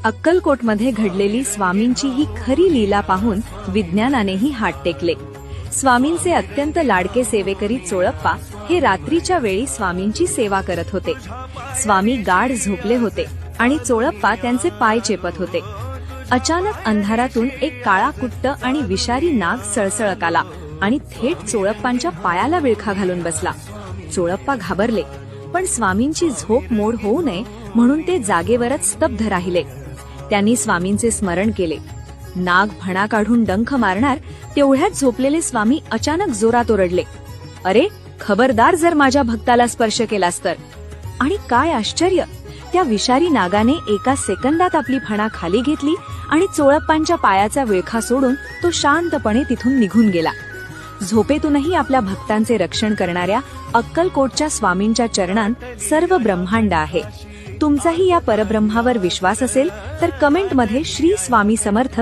अक्कलकोटमध्ये घडलेली स्वामींची ही खरी लीला पाहून विज्ञानानेही हात टेकले। स्वामींचे अत्यंत लाडके सेवेकरी चोळप्पा हे रात्रीच्या वेळी स्वामींची सेवा करत होते। स्वामी गाढ झोपले होते आणि चोळप्पा त्यांचे पाय चेपत होते। अचानक अंधारातून एक काळा कुट्ट आणि विषारी नाग सळसळत आला आणि थेट चोळप्पांच्या पायाला विळखा घालून बसला। चोळप्पा घाबरले, पण स्वामींची झोप मोड होऊ नये म्हणून ते जागेवरच स्तब्ध राहिले। त्यांनी स्वामींचे स्मरण केले। नाग फणा काढून डंख मारणार तेवढ्यात झोपलेले स्वामी अचानक जोरात ओरडले, अरे खबरदार, जर माझ्या भक्ताला स्पर्श केलास तर। आणि काय आश्चर्य, त्या विषारी नागाने एका सेकंदात आपली फणा खाली घेतली आणि चोळप्पांच्या पायाचा विळखा सोडून तो शांतपणे तिथून निघून गेला। झोपेतूनही आपल्या भक्तांचे रक्षण करणाऱ्या अक्कलकोटच्या स्वामींच्या चरणांत सर्व ब्रह्मांड आहे। तुमचाही या परब्रह्मावर विश्वास असेल तर कमेंटमध्ये श्री स्वामी समर्थ